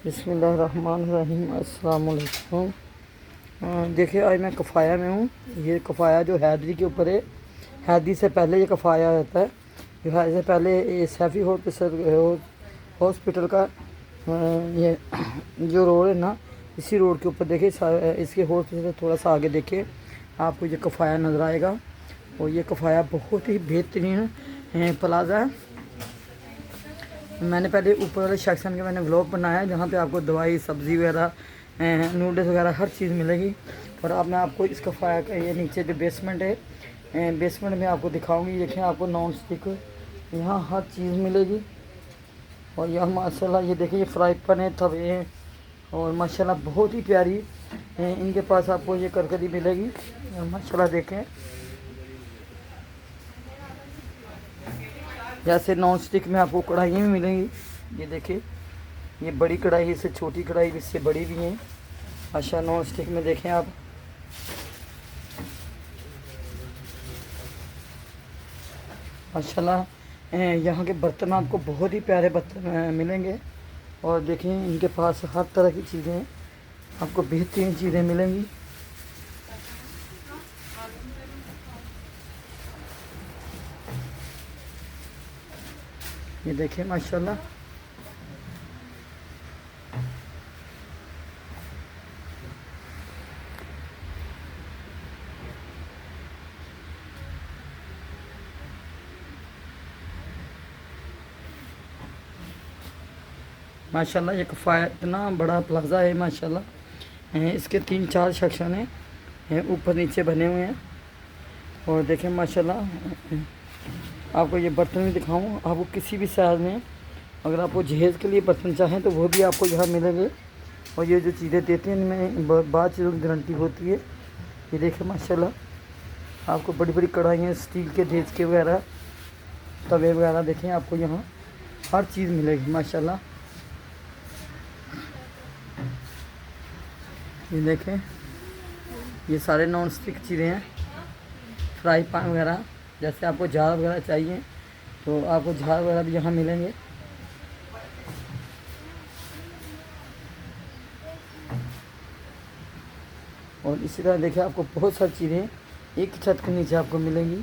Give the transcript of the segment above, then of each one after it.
बिस्मिल्लाहिर्रहमानिर्रहीम अस्सलाम वालेकुम। देखिए आज मैं कफ़ाया में हूँ। ये कफ़ाया जो हैदरी के ऊपर है, हैदरी से पहले ये कफ़ाया रहता है। जो हैदरी से पहले ये सैफ़ी हॉस्पिटल का ये जो रोड है ना, इसी रोड के ऊपर देखिए, इसके हॉस्पिटल से थोड़ा सा आगे देखिए, आपको ये कफ़ाया नज़र आएगा। और ये कफ़ाया बहुत ही बेहतरीन प्लाज़ा है। मैंने पहले ऊपर वाले सेक्शन के मैंने व्लॉग बनाया, जहाँ पे आपको दवाई, सब्ज़ी वगैरह, नूडल्स वगैरह हर चीज़ मिलेगी। और अब मैं आपको इस कफ़ाया का ये नीचे जो बेसमेंट है, बेसमेंट में आपको दिखाऊंगी। देखें, आपको नॉन स्टिक यहाँ हर चीज़ मिलेगी। और यह माशाल्लाह ये देखिए, ये फ्राई पैन है, तवे हैं, और माशाल्लाह बहुत ही प्यारी इनके पास आपको ये करकरी मिलेगी। और माशाल्लाह देखें, जैसे नॉन स्टिक में आपको कढ़ाइयाँ भी मिलेंगी। ये देखिए, ये बड़ी कढ़ाई, इससे छोटी कढ़ाई, इससे बड़ी भी हैं। अच्छा, नॉन स्टिक में देखें आप, माशाल्लाह यहाँ के बर्तन आपको बहुत ही प्यारे बर्तन मिलेंगे। और देखिए, इनके पास हर तरह की चीज़ें आपको बेहतरीन चीज़ें मिलेंगी। ये देखिए माशाल्लाह, माशाल्लाह ये कफ़ाया इतना बड़ा प्लाज़ा है माशाल्लाह। इसके 3-4 सेक्शन हैं, ऊपर नीचे बने हुए हैं। और देखें माशाल्लाह, आपको ये बर्तन भी दिखाऊँ। आपको किसी भी साइज़ में, अगर आपको जहेज़ के लिए बर्तन चाहें तो वो भी आपको यहाँ मिलेंगे। और ये जो चीज़ें देते हैं, इनमें बाद चीज़ों की गारंटी होती है। ये देखें माशाल्लाह, आपको बड़ी बड़ी कढ़ाइयाँ, स्टील के देज के वगैरह, तवे वगैरह, देखें आपको यहाँ हर चीज़ मिलेगी माशाल्लाह। ये देखें, ये सारे नॉन स्टिक चीज़ें हैं, फ्राई पैन वगैरह। जैसे आपको जार वगैरह चाहिए तो आपको जार वगैरह भी यहाँ मिलेंगे। और इसी तरह देखिए, आपको बहुत सारी चीज़ें एक ही छत के नीचे आपको मिलेंगी।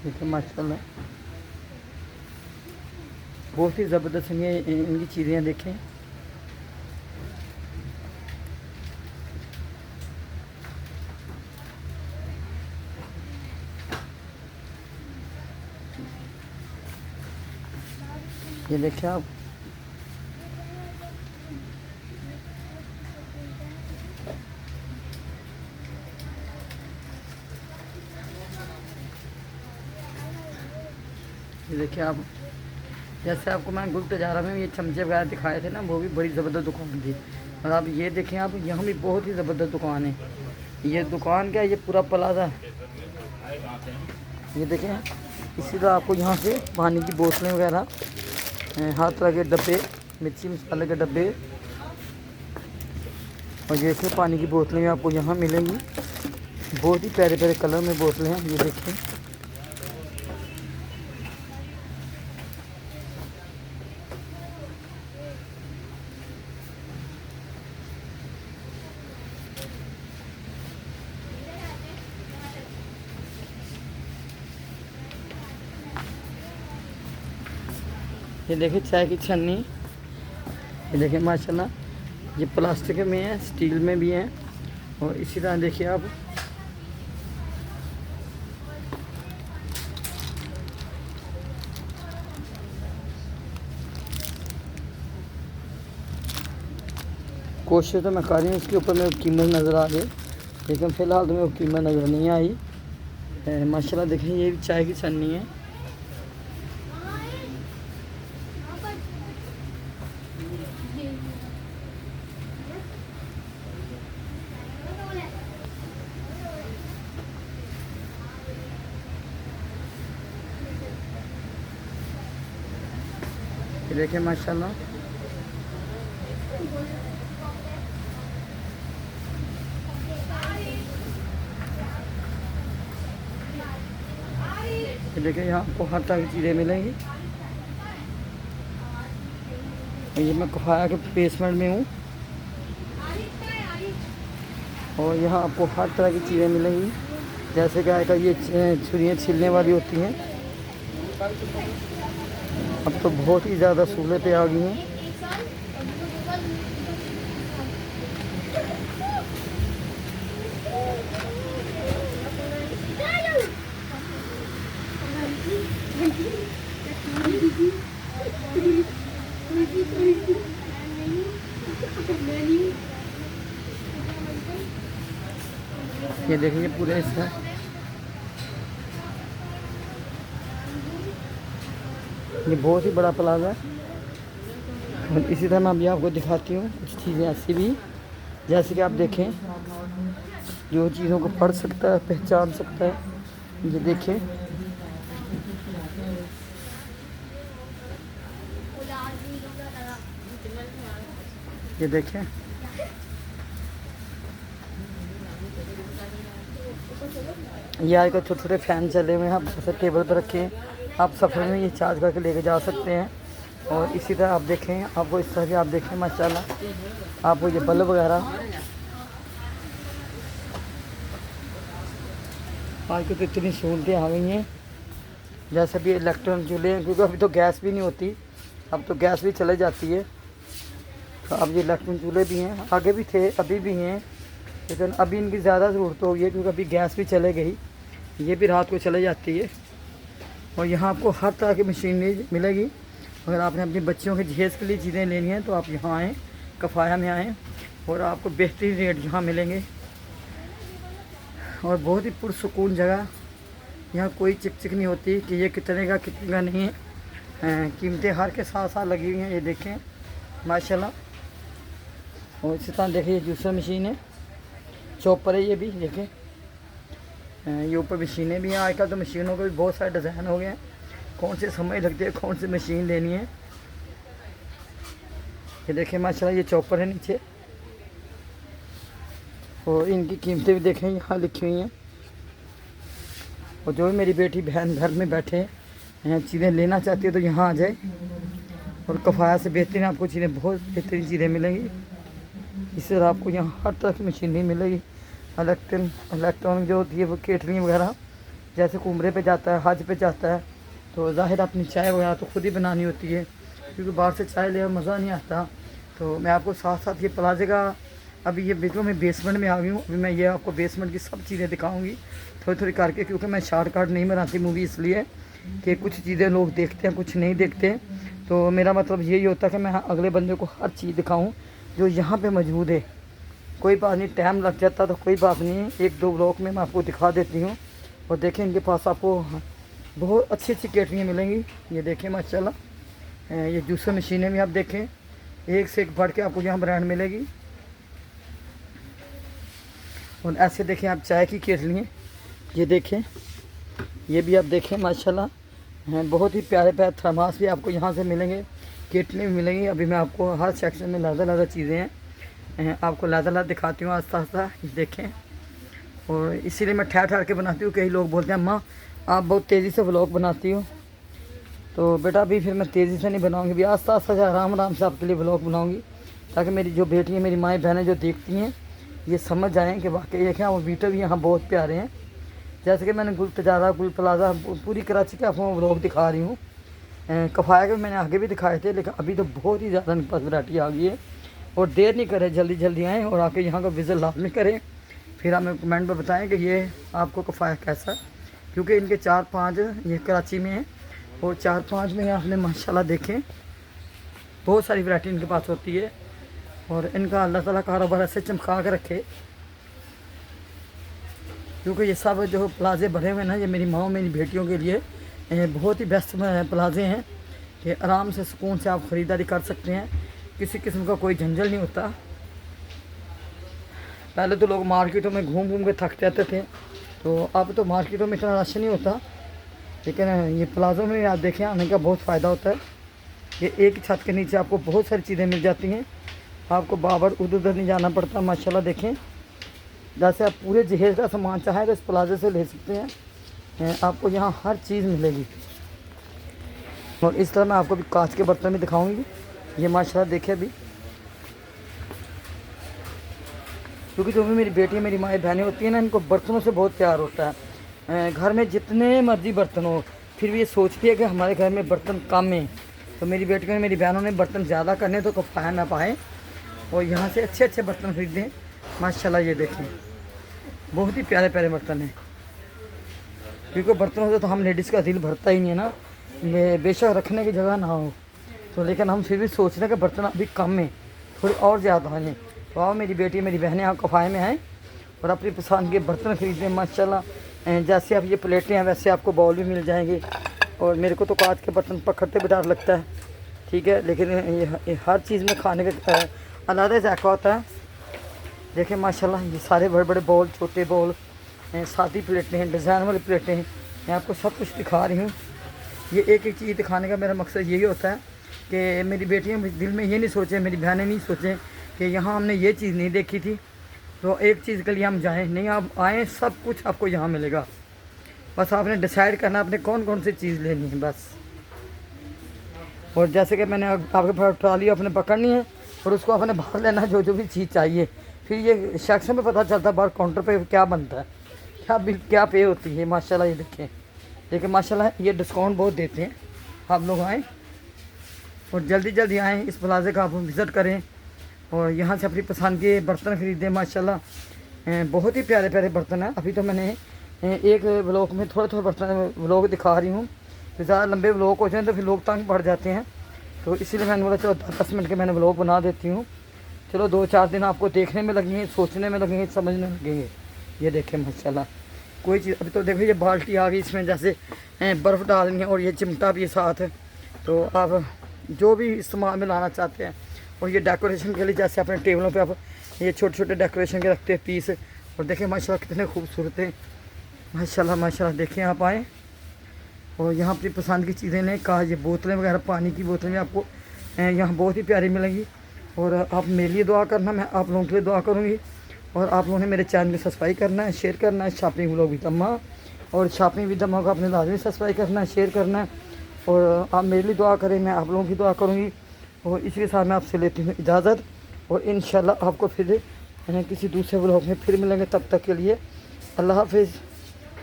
देखिए माशाल्लाह, बहुत ही ज़बरदस्त इनकी चीज़ें देखें। ये देखिए आप, ये देखिए आप, जैसे आपको मैं गुल तजारा में ये चमचे वगैरह दिखाए थे ना, वो भी बड़ी ज़बरदस्त दुकान थी। और आप ये देखें, आप यहाँ भी बहुत ही ज़बरदस्त दुकान है। ये दुकान क्या है, ये पूरा प्लाज़ा है। ये देखें, इसी तरह आपको यहाँ से पानी की बोतलें वगैरह, हर तरह के डब्बे, मिर्ची मसाले के डब्बे, और जैसे पानी की बोतलें आपको यहाँ मिलेंगी। बहुत ही प्यारे प्यारे कलर में बोतलें हैं। ये देखिए, ये देखिए चाय की छन्नी। ये देखिए माशाल्लाह, ये प्लास्टिक में है, स्टील में भी है। और इसी तरह देखिए आप, कोशिश तो मैं कर रही हूँ इसके ऊपर मेरे को कीमत नज़र आ गई, लेकिन फ़िलहाल तो मेरे को कीमत नज़र नहीं आई। माशाल्लाह देखिए, ये भी चाय की छन्नी है। ये देखिए माशाल्लाह, ये देखिए, यहाँ आपको हर तरह की चीज़ें मिलेंगी। और ये मैं कफाया के बेसमेंट में हूँ और यहाँ आपको हर तरह की चीज़ें मिलेंगी। जैसे कि आएगा ये छुरियाँ छिलने वाली होती हैं। अब तो बहुत ही ज़्यादा सहूलतें आ गई हैं। ये देखिए पूरे इसका ये बहुत ही बड़ा प्लाजा है। और इसी तरह मैं अभी आपको दिखाती हूँ कुछ चीज़ें ऐसी भी, जैसे कि आप देखें जो चीज़ों को पढ़ सकता है, पहचान सकता है। ये देखें, ये देखें, ये आजकल छोटे छोटे फैन चले हुए हैं। आप जैसे टेबल पर रखें, आप सफ़र में ये चार्ज करके लेके जा सकते हैं। और इसी तरह आप देखें, आपको इस तरह भी आप देखें माशाल्लाह, आपको ये बल्ब वगैरह आजकल तो इतनी सहूलतें आ गई हैं। जैसे भी इलेक्ट्रॉनिक चूल्हे हैं, क्योंकि अभी तो गैस भी नहीं होती, अब तो गैस भी चले जाती है। तो अब ये इलेक्ट्रॉनिक चूल्हे भी हैं, आगे भी थे, अभी भी हैं, लेकिन अभी इनकी ज़्यादा ज़रूरत हो गई है क्योंकि अभी गैस भी चले गई, ये भी रात को चले जाती है। और यहाँ आपको हर तरह की मशीनरी मिलेगी। अगर आपने अपने बच्चों के जहेज़ के लिए चीज़ें लेनी हैं तो आप यहाँ आएँ, कफाया में आएँ, और आपको बेहतरीन रेट यहाँ मिलेंगे। और बहुत ही पुरसुकून जगह, यहाँ कोई चिक नहीं होती कि ये कितने का नहीं है। कीमतें हर के साथ साथ लगी हुई हैं, ये देखें माशाल्लाह। और इसी तरह देखिए ये जूसर मशीन है, चॉपर है, ये भी देखें। ये ऊपर मशीनें भी हैं। आजकल तो मशीनों के भी बहुत सारे डिज़ाइन हो गए हैं, कौन से समझ लगते हैं कौन सी मशीन लेनी है। ये देखें माशाल्लाह, ये चॉपर है नीचे, और इनकी कीमतें भी देखें यहाँ लिखी हुई हैं। और जो भी मेरी बेटी बहन घर में बैठे चीज़ें लेना चाहती है तो यहाँ आ जाए। और कफाया से बेहतरीन आपको चीज़ें, बहुत बेहतरीन चीज़ें मिलेंगी। इस तरह आपको यहाँ हर तरह की मशीनरी मिलेगी। इलेक्ट्रॉनिक जो होती है वो केटरिंग वगैरह, जैसे उम्रे पे जाता है, हज पे जाता है, तो ज़ाहिर अपनी चाय वगैरह तो ख़ुद ही बनानी होती है, क्योंकि बाहर से चाय ले मज़ा नहीं आता। तो मैं आपको साथ साथ ये प्लाजे का, अभी ये बिल्कुल मैं बेसमेंट में आ गई हूँ। अभी मैं ये आपको बेसमेंट की सब चीज़ें दिखाऊँगी थोड़ी थोड़ी करके, क्योंकि मैं शॉर्टकट नहीं बनाती मूवी, इसलिए कि कुछ चीज़ें लोग देखते हैं, कुछ नहीं देखते। तो मेरा मतलब यही होता है कि मैं अगले बंदे को हर चीज़ दिखाऊँ जो यहाँ पे मौजूद है। कोई बात नहीं, टाइम लग जाता तो कोई बात नहीं, एक दो ब्लॉक में मैं आपको दिखा देती हूँ। और देखें इनके पास आपको बहुत अच्छी अच्छी केटरियाँ मिलेंगी। ये देखें माशाल्लाह, ये जूसर मशीनें भी आप देखें, एक से एक बढ़ के आपको यहाँ ब्रांड मिलेगी। और ऐसे देखें आप चाय की केटलियाँ, ये देखें, ये भी आप देखें माशाल्लाह, बहुत ही प्यारे प्यारे थर्मास भी आपको यहाँ से मिलेंगे, केटली भी मिलेंगी। अभी मैं आपको हर सेक्शन में लादा चीज़ें हैं, आपको लादा दिखाती हूँ आस्ता आस्ता, देखें। और इसीलिए मैं ठहर के बनाती हूँ। कई लोग बोलते हैं अम्मा आप बहुत तेज़ी से व्लॉग बनाती हो, तो बेटा अभी फिर मैं तेज़ी से नहीं बनाऊँगी, भी आस्ता आस्ता से आराम से आपके लिए व्लॉग बनाऊँगी, ताकि मेरी जो बेटी है, मेरी माएँ बहनें जो देखती हैं ये समझ जाएँ कि वाकई देखें वो वीडियो भी यहाँ बहुत प्यारे हैं। जैसे कि मैंने गुल तजारा, गुल प्लाजा, पूरी कराची के आपको व्लॉग दिखा रही हूँ। कफाया के मैंने आगे भी दिखाए थे, लेकिन अभी तो बहुत ही ज़्यादा इनके पास वैरायटी आ गई है। और देर नहीं करें, जल्दी जल्दी आएँ और आके यहाँ का विज़िट लाजमी करें। फिर हमें कमेंट में बताएं कि ये आपको कफाया कैसा, क्योंकि इनके 4-5 ये कराची में हैं, और 4-5 में आपने माशाल्लाह देखें बहुत सारी वैरायटी इनके पास होती है। और इनका अल्लाह ताला कारोबार ऐसे चमका के रखे, क्योंकि ये सब जो प्लाजे भरे हुए हैं ना, ये मेरी माँ मेरी बेटियों के लिए बहुत ही बेस्ट प्लाजे हैं कि आराम से सुकून से आप ख़रीदारी कर सकते हैं, किसी किस्म का कोई झंझल नहीं होता। पहले तो लोग मार्केटों में घूम घूम के थक जाते थे, तो अब तो मार्केटों में इतना रश नहीं होता, लेकिन ये प्लाज़ों में आप देखें आने का बहुत फ़ायदा होता है। ये एक ही छत के नीचे आपको बहुत सारी चीज़ें मिल जाती हैं, आपको बाबर उधर नहीं जाना पड़ता। माशाल्लाह देखें, जैसे आप पूरे जहेज़ का सामान चाहें तो इस प्लाजे से ले सकते हैं, आपको यहाँ हर चीज़ मिलेगी। और इस तरह मैं आपको भी कांच के बर्तन भी दिखाऊंगी, ये माशाल्लाह देखिए अभी, क्योंकि जो भी मेरी बेटी मेरी माएँ बहनें होती हैं ना, इनको बर्तनों से बहुत प्यार होता है। घर में जितने मर्जी बर्तन हो, फिर भी ये सोचती है कि हमारे घर में बर्तन कम हैं। तो मेरी बेटियों ने मेरी बहनों ने बर्तन ज़्यादा करने तो कफ़ाया ना पाए, और यहाँ से अच्छे अच्छे बर्तन खरीदें। माशाल्लाह ये देखें, बहुत ही प्यारे प्यारे बर्तन हैं। क्योंकि बर्तनों से तो हम लेडीज़ का दिल भरता ही नहीं है ना, बेशक रखने की जगह ना हो तो, लेकिन हम फिर भी सोच रहे हैं कि बर्तन अभी कम है, थोड़ी और ज़्यादा हैं। तो आओ मेरी बेटी मेरी बहनें यहाँ कफ़ाए में आएँ और अपनी पसंद के बर्तन ख़रीदें। माशाल्लाह जैसे आप ये प्लेटें हैं वैसे आपको बाउल भी मिल जाएंगे। और मेरे को तो कांच के बर्तन पकड़ते भी डर लगता है, ठीक है, लेकिन ये हर चीज़ में खाने का अलग जायका होता है। देखिए माशाल्लाह ये सारे बड़े बड़े बाउल, छोटे बाउल, सादी प्लेटें हैं, डिज़ाइन वाली प्लेटें हैं। मैं आपको सब कुछ दिखा रही हूँ। ये एक एक चीज़ दिखाने का मेरा मकसद यही होता है कि मेरी बेटियाँ दिल में ये नहीं सोचें, मेरी बहनें नहीं सोचें कि यहाँ हमने ये चीज़ नहीं देखी थी तो एक चीज़ के लिए हम जाएं। नहीं, आप आएँ, सब कुछ आपको यहाँ मिलेगा। बस आपने डिसाइड करना आपने कौन कौन सी चीज़ लेनी है बस। और जैसे कि मैंने आपके पास ट्रॉली आपने पकड़नी है और उसको आपने भर लेना जो जो भी चीज़ चाहिए। फिर ये शख्स में पता चलता है बाहर काउंटर पे क्या बनता है, क्या बिल क्या पे होती है। माशाल्लाह ये देखें, लेकिन माशाल्लाह ये डिस्काउंट बहुत देते हैं। आप लोग आएँ और जल्दी जल्दी आएँ, इस प्लाजे का आप विज़िट करें और यहाँ से अपनी पसंद के बर्तन ख़रीदें। माशाल्लाह बहुत ही प्यारे प्यारे बर्तन हैं। अभी तो मैंने एक व्लॉग में थोड़े थोड़े बर्तन व्लॉग दिखा रही हूँ, फिर ज़्यादा लंबे व्लॉग हो जाए तो फिर लोग तंग पड़ जाते हैं, तो इसीलिए मैंने बोला चलो 10 मिनट के मैंने व्लॉग बना देती हूँ। चलो 2-4 दिन आपको देखने में लगेंगे, सोचने में लगेंगे, समझने में लगेंगे। ये देखें माशाल्लाह कोई चीज़, अभी तो देखो ये बाल्टी आ गई, इसमें जैसे बर्फ़ डालनी है और ये चिमटा भी साथ है। तो आप जो भी इस्तेमाल में लाना चाहते हैं, और ये डेकोरेशन के लिए जैसे अपने टेबलों पे आप ये छोटे छोटे डेकोरेशन के रखते हैं पीस। और देखें माशाल्लाह कितने खूबसूरत हैं। माशाल्लाह माशाल्लाह देखें, आप आएँ और यहाँ अपनी पसंद की चीज़ें लें। कहा ये बोतलें वगैरह, पानी की बोतलें भी आपको यहाँ बहुत ही प्यारी मिलेंगी। और आप मेरे लिए दुआ करना, मैं आप लोगों के लिए दुआ करूँगी। और आप लोगों ने मेरे चैनल में सब्सक्राइब करना है, शेयर करना है। शॉपिंग व्लॉग विद अम्मा, और शॉपिंग विद अम्मा को अपने लाजमी सब्सक्राइब करना है, शेयर करना है। और आप मेरे लिए दुआ करें, मैं आप लोगों की दुआ करूँगी। और इसी के साथ मैं आपसे लेती हूँ इजाज़त, और इंशाल्लाह आपको फिर किसी दूसरे व्लॉग में फिर मिलेंगे। तब तक के लिए अल्लाह हाफिज़।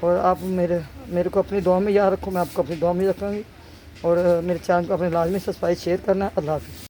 और आप मेरे को अपनी दुआ में याद रखो, मैं आपको अपनी दुआ में रखूँगी। और मेरे चैनल को अपने लाजमी सब्सक्राइब शेयर करना है। अल्लाह हाफिज़।